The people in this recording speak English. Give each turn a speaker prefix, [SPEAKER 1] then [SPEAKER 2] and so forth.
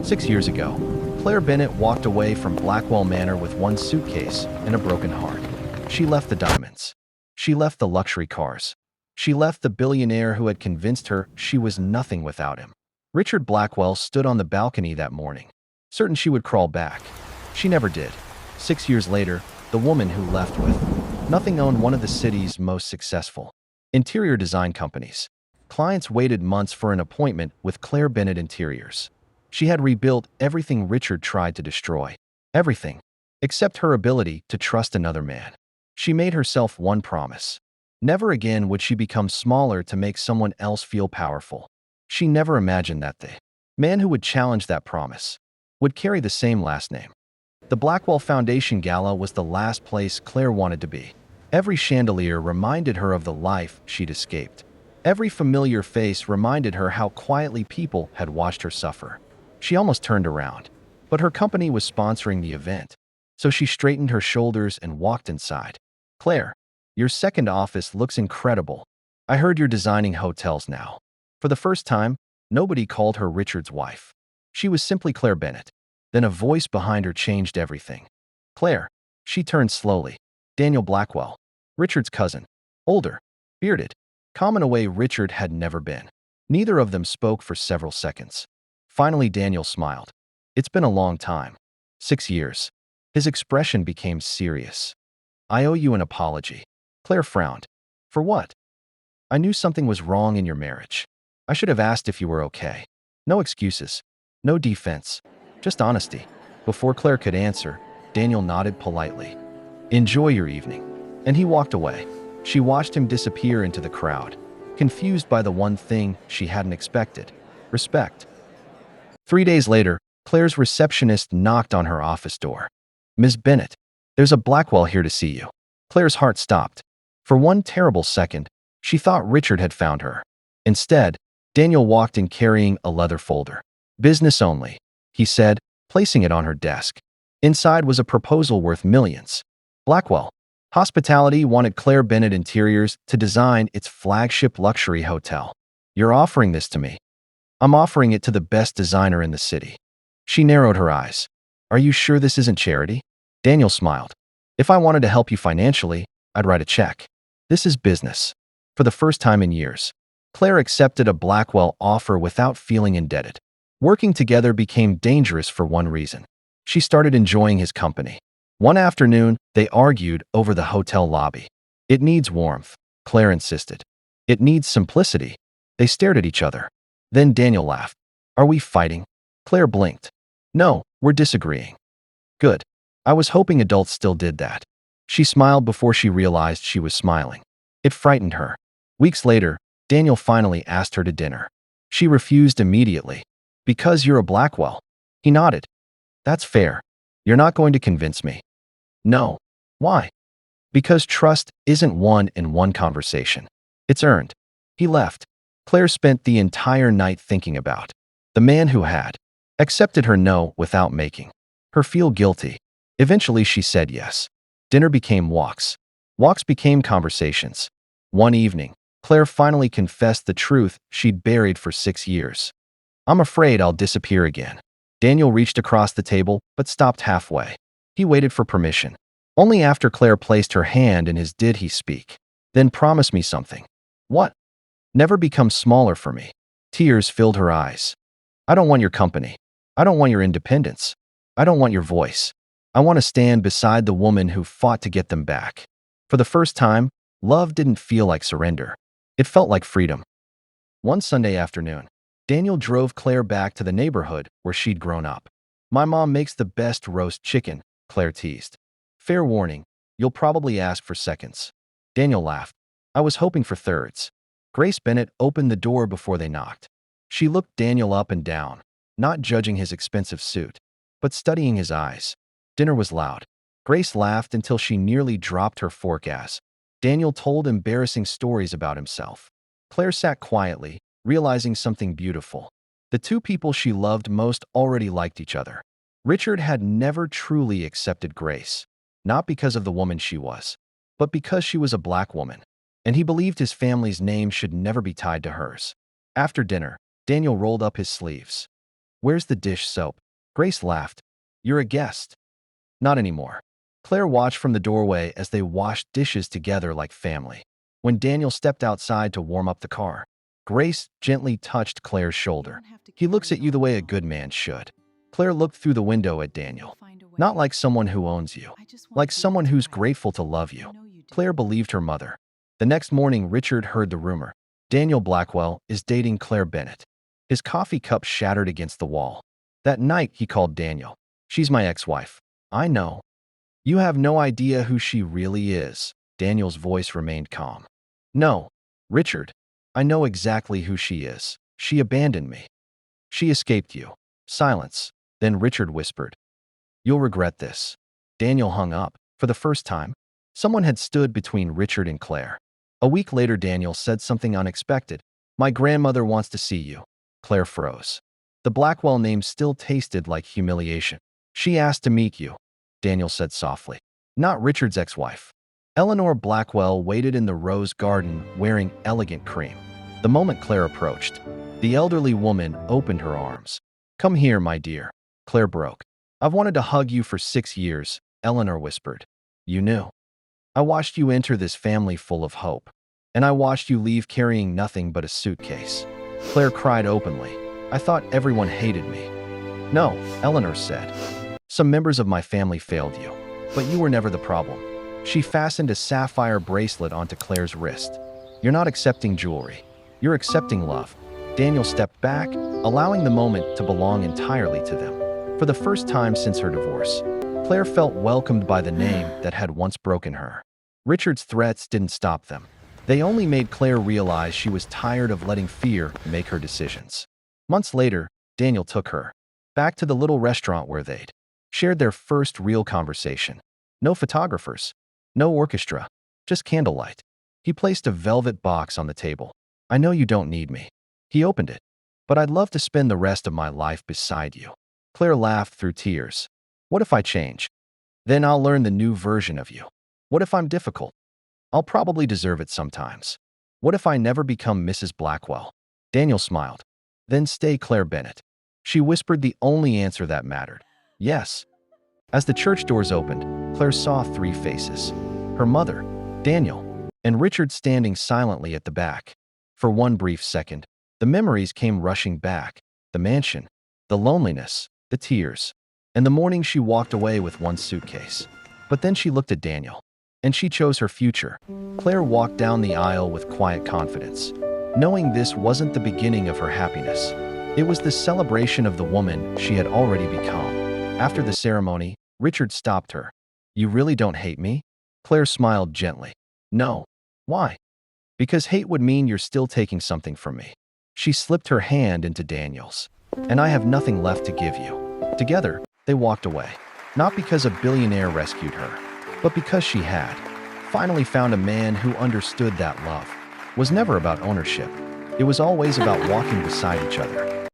[SPEAKER 1] 6 years ago, Claire Bennett walked away from Blackwell Manor with one suitcase and a broken heart. She left the diamonds. She left the luxury cars. She left the billionaire who had convinced her she was nothing without him. Richard Blackwell stood on the balcony that morning, certain she would crawl back. She never did. 6 years later, the woman who left with nothing owned one of the city's most successful interior design companies. Clients waited months for an appointment with Claire Bennett Interiors. She had rebuilt everything Richard tried to destroy. Everything, except her ability to trust another man. She made herself one promise. Never again would she become smaller to make someone else feel powerful. She never imagined that the man who would challenge that promise would carry the same last name. The Blackwell Foundation Gala was the last place Claire wanted to be. Every chandelier reminded her of the life she'd escaped. Every familiar face reminded her how quietly people had watched her suffer. She almost turned around, but her company was sponsoring the event, so she straightened her shoulders and walked inside. "Claire, your second office looks incredible. I heard you're designing hotels now." For the first time, nobody called her Richard's wife. She was simply Claire Bennett. Then a voice behind her changed everything. "Claire." She turned slowly. Daniel Blackwell, Richard's cousin. Older, bearded, calm in a way Richard had never been. Neither of them spoke for several seconds. Finally, Daniel smiled. "It's been a long time. 6 years. His expression became serious. "I owe you an apology." Claire frowned. "For what?" "I knew something was wrong in your marriage. I should have asked if you were okay." No excuses. No defense. Just honesty. Before Claire could answer, Daniel nodded politely. "Enjoy your evening." And he walked away. She watched him disappear into the crowd, confused by the one thing she hadn't expected: respect. 3 days later, Claire's receptionist knocked on her office door. "Ms. Bennett, there's a Blackwell here to see you." Claire's heart stopped. For one terrible second, she thought Richard had found her. Instead, Daniel walked in carrying a leather folder. "Business only," he said, placing it on her desk. Inside was a proposal worth millions. Blackwell Hospitality wanted Claire Bennett Interiors to design its flagship luxury hotel. "You're offering this to me?" "I'm offering it to the best designer in the city." She narrowed her eyes. "Are you sure this isn't charity?" Daniel smiled. "If I wanted to help you financially, I'd write a check. This is business." For the first time in years, Claire accepted a Blackwell offer without feeling indebted. Working together became dangerous for one reason. She started enjoying his company. One afternoon, they argued over the hotel lobby. "It needs warmth," Claire insisted. "It needs simplicity." They stared at each other. Then Daniel laughed. "Are we fighting?" Claire blinked. "No, we're disagreeing." "Good. I was hoping adults still did that." She smiled before she realized she was smiling. It frightened her. Weeks later, Daniel finally asked her to dinner. She refused immediately. "Because you're a Blackwell." He nodded. "That's fair. You're not going to convince me." "No." "Why?" "Because trust isn't won in one conversation. It's earned." He left. Claire spent the entire night thinking about the man who had accepted her no without making her feel guilty. Eventually, she said yes. Dinner became walks. Walks became conversations. One evening, Claire finally confessed the truth she'd buried for 6 years. "I'm afraid I'll disappear again." Daniel reached across the table, but stopped halfway. He waited for permission. Only after Claire placed her hand in his did he speak. "Then promise me something." "What?" "Never become smaller for me." Tears filled her eyes. "I don't want your company. I don't want your independence. I don't want your voice. I want to stand beside the woman who fought to get them back." For the first time, love didn't feel like surrender. It felt like freedom. One Sunday afternoon, Daniel drove Claire back to the neighborhood where she'd grown up. "My mom makes the best roast chicken," Claire teased. "Fair warning, you'll probably ask for seconds." Daniel laughed. "I was hoping for thirds." Grace Bennett opened the door before they knocked. She looked Daniel up and down, not judging his expensive suit, but studying his eyes. Dinner was loud. Grace laughed until she nearly dropped her fork as Daniel told embarrassing stories about himself. Claire sat quietly, realizing something beautiful. The two people she loved most already liked each other. Richard had never truly accepted Grace, not because of the woman she was, but because she was a Black woman, and he believed his family's name should never be tied to hers. After dinner, Daniel rolled up his sleeves. Where's the dish soap? Grace laughed. You're a guest. Not anymore. Claire watched from the doorway as they washed dishes together like family. When Daniel stepped outside to warm up the car, Grace gently touched Claire's shoulder. He looks at you the way a good man should. Claire looked through the window at Daniel. Not like someone who owns you, like someone who's grateful to love you. Claire believed her mother. The next morning, Richard heard the rumor. Daniel Blackwell is dating Claire Bennett. His coffee cup shattered against the wall. That night, he called Daniel. She's my ex-wife. I know. You have no idea who she really is. Daniel's voice remained calm. No, Richard. I know exactly who she is. She abandoned me. She escaped you. Silence. Then Richard whispered. You'll regret this. Daniel hung up. For the first time, someone had stood between Richard and Claire. A week later, Daniel said something unexpected. My grandmother wants to see you. Claire froze. The Blackwell name still tasted like humiliation. She asked to meet you, Daniel said softly. Not Richard's ex-wife. Eleanor Blackwell waited in the rose garden wearing elegant cream. The moment Claire approached, the elderly woman opened her arms. Come here, my dear. Claire broke. I've wanted to hug you for 6 years, Eleanor whispered. You knew. I watched you enter this family full of hope, and I watched you leave carrying nothing but a suitcase. Claire cried openly. I thought everyone hated me. No, Eleanor said. Some members of my family failed you, but you were never the problem. She fastened a sapphire bracelet onto Claire's wrist. You're not accepting jewelry. You're accepting love. Daniel stepped back, allowing the moment to belong entirely to them. For the first time since her divorce, Claire felt welcomed by the name that had once broken her. Richard's threats didn't stop them. They only made Claire realize she was tired of letting fear make her decisions. Months later, Daniel took her back to the little restaurant where they'd shared their first real conversation. No photographers, no orchestra, just candlelight. He placed a velvet box on the table. I know you don't need me. He opened it. But I'd love to spend the rest of my life beside you. Claire laughed through tears. What if I change? Then I'll learn the new version of you. What if I'm difficult? I'll probably deserve it sometimes. What if I never become Mrs. Blackwell? Daniel smiled. Then stay Claire Bennett. She whispered the only answer that mattered. Yes. As the church doors opened, Claire saw 3 faces. Her mother, Daniel, and Richard standing silently at the back. For one brief second, the memories came rushing back. The mansion, the loneliness, the tears, and the morning she walked away with one suitcase. But then she looked at Daniel, and she chose her future. Claire walked down the aisle with quiet confidence, knowing this wasn't the beginning of her happiness. It was the celebration of the woman she had already become. After the ceremony, Richard stopped her. You really don't hate me? Claire smiled gently. No. Why? Because hate would mean you're still taking something from me. She slipped her hand into Daniel's. And I have nothing left to give you. Together, they walked away. Not because a billionaire rescued her, but because she had finally found a man who understood that love was never about ownership. It was always about walking beside each other.